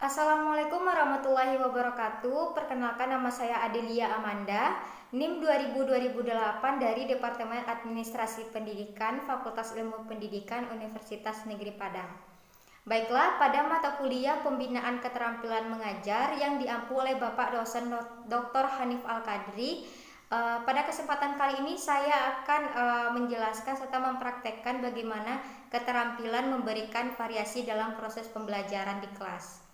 Assalamualaikum warahmatullahi wabarakatuh. Perkenalkan, nama saya Adelia Amanda, NIM 2000-2008 dari Departemen Administrasi Pendidikan, Fakultas Ilmu Pendidikan, Universitas Negeri Padang. Baiklah, pada mata kuliah Pembinaan Keterampilan Mengajar yang diampu oleh Bapak dosen Dr. Hanif Al-Qadri, pada kesempatan kali ini saya akan menjelaskan serta mempraktekkan bagaimana keterampilan memberikan variasi dalam proses pembelajaran di kelas.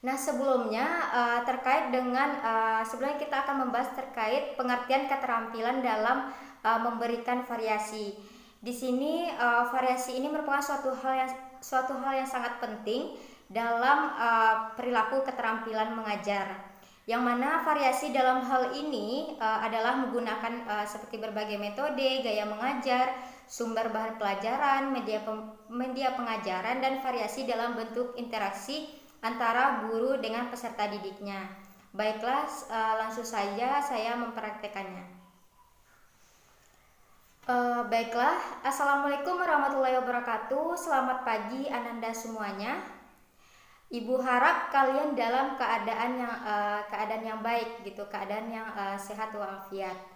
Nah, sebelumnya terkait dengan sebelumnya kita akan membahas terkait pengertian keterampilan dalam memberikan variasi. Di sini variasi ini merupakan suatu hal yang sangat penting dalam perilaku keterampilan mengajar. Yang mana variasi dalam hal ini adalah menggunakan seperti berbagai metode, gaya mengajar, sumber bahan pelajaran, media pengajaran, dan variasi dalam bentuk interaksi antara guru dengan peserta didiknya. Baiklah, langsung saja saya mempraktekannya. Baiklah, Assalamualaikum warahmatullahi wabarakatuh. Selamat pagi Ananda semuanya. Ibu harap kalian dalam keadaan yang baik gitu, keadaan yang sehat walafiat.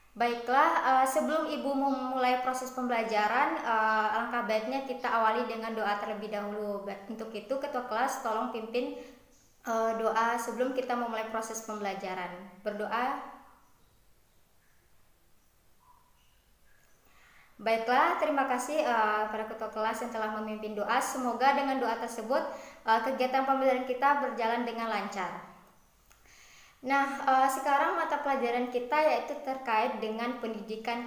Baiklah, sebelum Ibu memulai proses pembelajaran, alangkah baiknya kita awali dengan doa terlebih dahulu. Untuk itu, Ketua Kelas tolong pimpin doa sebelum kita memulai proses pembelajaran. Berdoa. Baiklah, terima kasih pada Ketua Kelas yang telah memimpin doa. Semoga dengan doa tersebut kegiatan pembelajaran kita berjalan dengan lancar. Nah, sekarang mata pelajaran kita yaitu terkait dengan pendidikan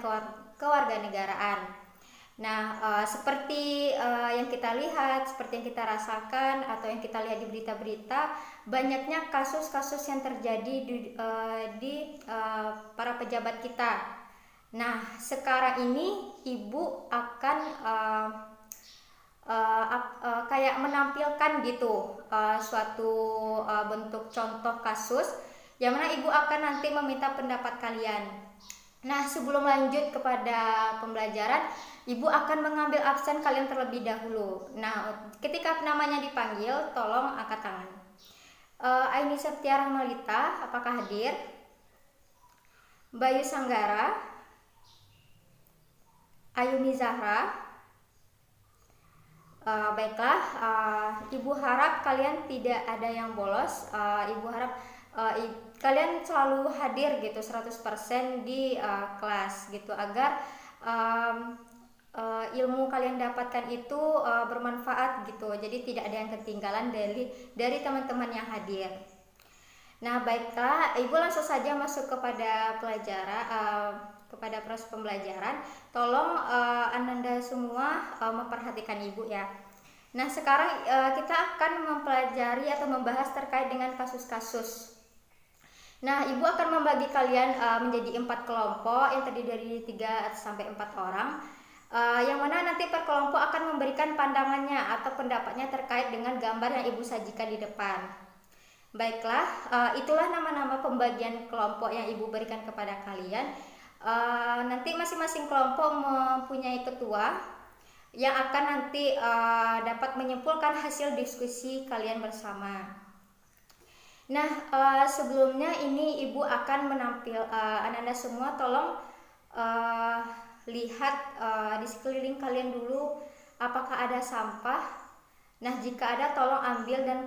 kewarganegaraan. Nah, seperti yang kita lihat, seperti yang kita rasakan atau yang kita lihat di berita-berita, banyaknya kasus-kasus yang terjadi di para pejabat kita. Nah, sekarang ini Ibu akan kayak menampilkan gitu suatu bentuk contoh kasus yang mana Ibu akan nanti meminta pendapat kalian. Nah, sebelum lanjut kepada pembelajaran, Ibu akan mengambil absen kalian terlebih dahulu. Nah, ketika namanya dipanggil, tolong angkat tangan. Aini Septia Rahmalita, apakah hadir? Bayu Sanggara, Ayumi Zahra. Baiklah, Ibu harap kalian tidak ada yang bolos. Ibu harap kalian selalu hadir gitu 100% di kelas gitu agar ilmu kalian dapatkan itu bermanfaat gitu. Jadi tidak ada yang ketinggalan dari teman-teman yang hadir. Nah, baiklah, Ibu langsung saja masuk kepada kepada proses pembelajaran. Tolong Ananda semua memperhatikan Ibu ya. Nah, sekarang kita akan mempelajari atau membahas terkait dengan kasus-kasus. Nah, Ibu akan membagi kalian menjadi 4 kelompok yang terdiri dari 3-4 orang, yang mana nanti per kelompok akan memberikan pandangannya atau pendapatnya terkait dengan gambar yang Ibu sajikan di depan. Baiklah, itulah nama-nama pembagian kelompok yang Ibu berikan kepada kalian. Nanti masing-masing kelompok mempunyai ketua yang akan nanti dapat menyimpulkan hasil diskusi kalian bersama. Nah, sebelumnya ini Ibu akan Ananda semua tolong lihat di sekeliling kalian dulu apakah ada sampah. Nah, jika ada tolong ambil dan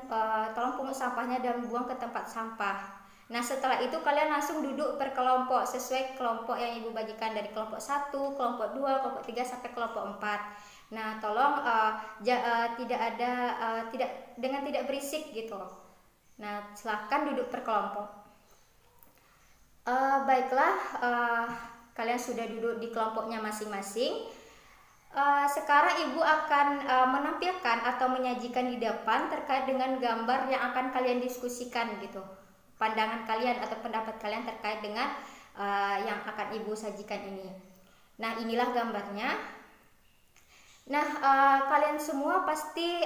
tolong pungut sampahnya dan buang ke tempat sampah. Nah, setelah itu kalian langsung duduk per kelompok sesuai kelompok yang Ibu bagikan dari kelompok 1, kelompok 2, kelompok 3 sampai kelompok 4. Nah, tolong tidak berisik gitu. Nah, silahkan duduk per kelompok. Baiklah, kalian sudah duduk di kelompoknya masing-masing. Sekarang Ibu akan menampilkan atau menyajikan di depan terkait dengan gambar yang akan kalian diskusikan gitu. Pandangan kalian atau pendapat kalian terkait dengan yang akan Ibu sajikan ini. Nah, inilah gambarnya. Nah, kalian semua pasti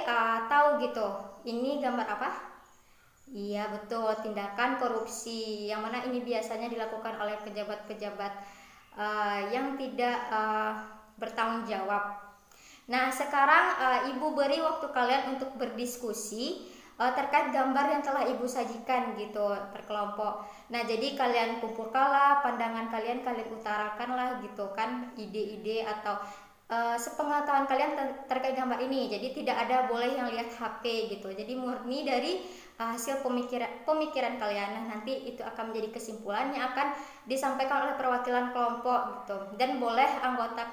tahu gitu. Ini gambar apa? Iya, betul, tindakan korupsi, yang mana ini biasanya dilakukan oleh pejabat-pejabat yang tidak bertanggung jawab. Nah, sekarang Ibu beri waktu kalian untuk berdiskusi terkait gambar yang telah Ibu sajikan gitu per kelompok. Nah, jadi kalian kumpulkanlah pandangan kalian, kalian utarakanlah gitu kan ide-ide atau sepengetahuan kalian terkait gambar ini. Jadi tidak ada boleh yang lihat HP gitu. Jadi murni dari hasil pemikiran kalian. Nah, nanti itu akan menjadi kesimpulan yang akan disampaikan oleh perwakilan kelompok gitu. Dan boleh anggota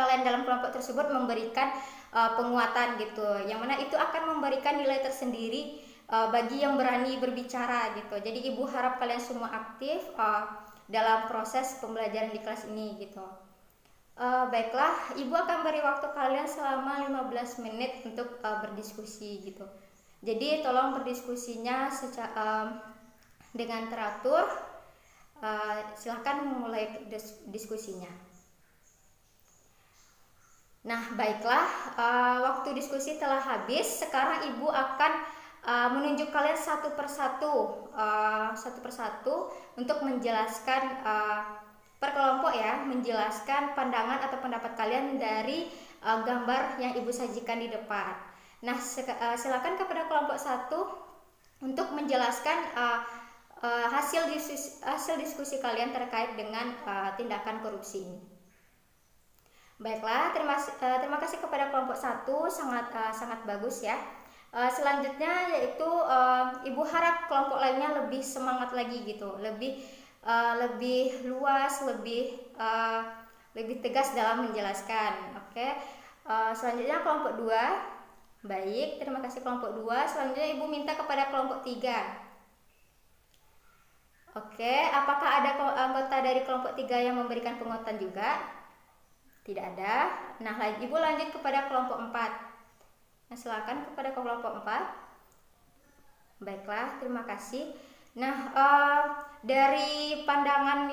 lain dalam kelompok tersebut memberikan penguatan gitu, yang mana itu akan memberikan nilai tersendiri bagi yang berani berbicara gitu. Jadi Ibu harap kalian semua aktif dalam proses pembelajaran di kelas ini gitu. Baiklah, Ibu akan beri waktu kalian selama 15 menit untuk berdiskusi gitu. Jadi tolong berdiskusinya dengan teratur. Silahkan memulai diskusinya. Nah, baiklah, waktu diskusi telah habis. Sekarang Ibu akan menunjuk kalian satu persatu untuk menjelaskan per kelompok ya, menjelaskan pandangan atau pendapat kalian dari gambar yang Ibu sajikan di depan. Nah, silakan kepada kelompok 1 untuk menjelaskan hasil diskusi kalian terkait dengan tindakan korupsi ini. Baiklah, terima kasih kepada kelompok 1, sangat bagus ya. Selanjutnya yaitu Ibu harap kelompok lainnya lebih semangat lagi gitu, lebih luas, lebih tegas dalam menjelaskan. Oke. Selanjutnya kelompok 2. Baik, terima kasih kelompok 2. Selanjutnya Ibu minta kepada kelompok 3. Oke, apakah ada anggota dari kelompok 3 yang memberikan penguatan juga? Tidak ada. Nah, Ibu lanjut kepada kelompok 4. Nah, silakan kepada kelompok 4. Baiklah, terima kasih. Nah, dari pandangan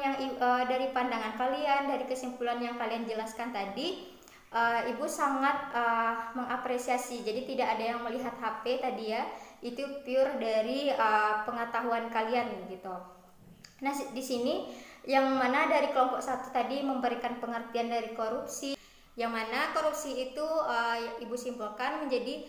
kalian, dari kesimpulan yang kalian jelaskan tadi, Ibu sangat mengapresiasi. Jadi tidak ada yang melihat HP tadi ya. Itu pure dari pengetahuan kalian gitu. Nah, di sini yang mana dari kelompok 1 tadi memberikan pengertian dari korupsi, yang mana korupsi itu Ibu simpulkan menjadi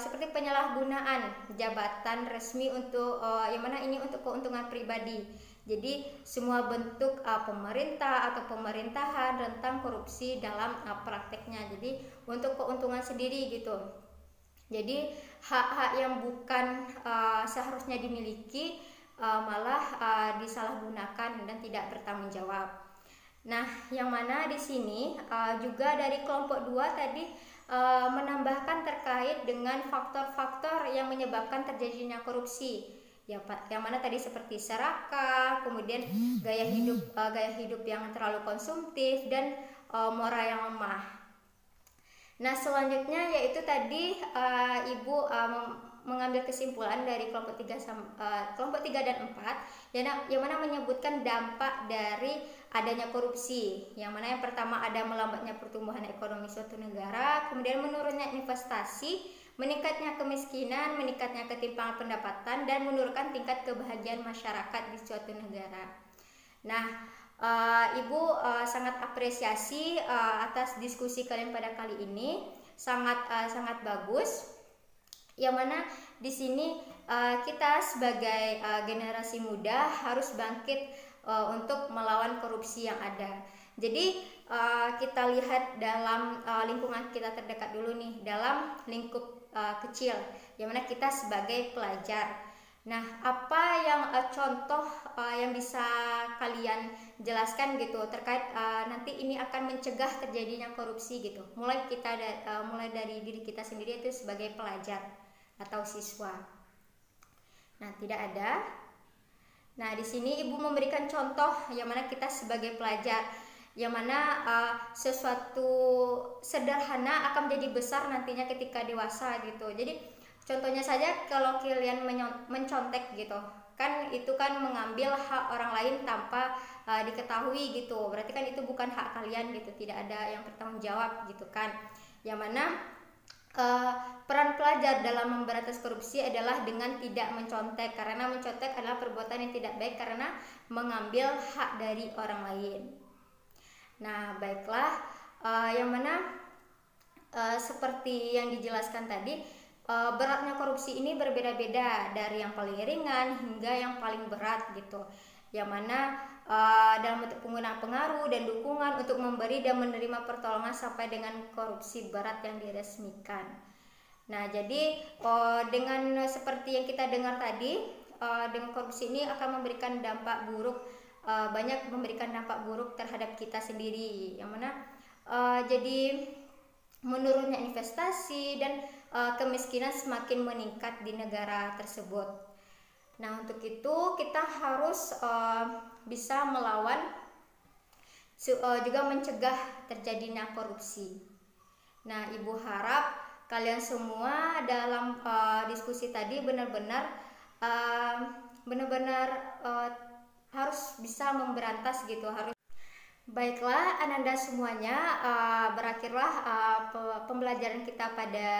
seperti penyalahgunaan jabatan resmi untuk yang mana ini untuk keuntungan pribadi. Jadi semua bentuk pemerintah atau pemerintahan rentang korupsi dalam prakteknya. Jadi untuk keuntungan sendiri gitu. Jadi hak-hak yang bukan seharusnya dimiliki malah disalahgunakan dan tidak bertanggung jawab. Nah, yang mana di sini juga dari kelompok 2 tadi menambahkan terkait dengan faktor-faktor yang menyebabkan terjadinya korupsi. Ya, Pak, yang mana tadi seperti serakah, kemudian gaya hidup yang terlalu konsumtif dan moral yang lemah. Nah, selanjutnya yaitu tadi Ibu mengambil kesimpulan dari kelompok 3 dan 4 yang mana menyebutkan dampak dari adanya korupsi, yang mana yang pertama ada melambatnya pertumbuhan ekonomi suatu negara, kemudian menurunnya investasi, meningkatnya kemiskinan, meningkatnya ketimpangan pendapatan, dan menurunkan tingkat kebahagiaan masyarakat di suatu negara. Nah, Ibu sangat apresiasi atas diskusi kalian pada kali ini, sangat bagus. Yang mana di sini kita sebagai generasi muda harus bangkit untuk melawan korupsi yang ada. Jadi kita lihat dalam lingkungan kita terdekat dulu nih, dalam lingkup kecil, yang mana kita sebagai pelajar. Nah, apa yang contoh yang bisa kalian jelaskan gitu terkait nanti ini akan mencegah terjadinya korupsi gitu. Mulai dari diri kita sendiri itu sebagai pelajar atau siswa. Nah, tidak ada. Nah, di sini Ibu memberikan contoh yang mana kita sebagai pelajar, yang mana sesuatu sederhana akan menjadi besar nantinya ketika dewasa gitu. Jadi contohnya saja kalau kalian mencontek gitu, kan itu kan mengambil hak orang lain tanpa diketahui gitu. Berarti kan itu bukan hak kalian gitu, tidak ada yang bertanggung jawab gitu kan. Yang mana peran pelajar dalam memberantas korupsi adalah dengan tidak mencontek, karena mencontek adalah perbuatan yang tidak baik karena mengambil hak dari orang lain. Nah, baiklah, yang mana seperti yang dijelaskan tadi, beratnya korupsi ini berbeda-beda dari yang paling ringan hingga yang paling berat gitu, yang mana dalam bentuk penggunaan pengaruh dan dukungan untuk memberi dan menerima pertolongan sampai dengan korupsi berat yang diresmikan. Nah, jadi dengan seperti yang kita dengar tadi, dengan korupsi ini akan memberikan dampak buruk, banyak memberikan dampak buruk terhadap kita sendiri, yang mana jadi menurunnya investasi dan kemiskinan semakin meningkat di negara tersebut. Nah, untuk itu kita harus bisa melawan, juga mencegah terjadinya korupsi. Nah, Ibu harap kalian semua dalam diskusi tadi benar-benar harus bisa memberantas gitu, harus. Baiklah, Ananda semuanya, berakhirlah pembelajaran kita pada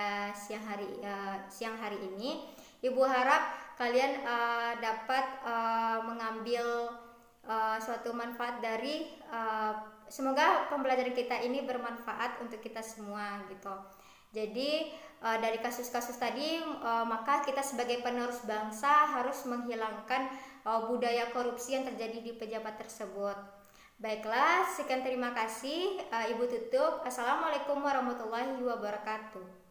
siang hari ini. Ibu harap kalian dapat mengambil suatu manfaat dari semoga pembelajaran kita ini bermanfaat untuk kita semua gitu. Jadi dari kasus-kasus tadi, maka kita sebagai penerus bangsa harus menghilangkan budaya korupsi yang terjadi di pejabat tersebut. Baiklah, sekian terima kasih. Ibu tutup. Assalamualaikum warahmatullahi wabarakatuh.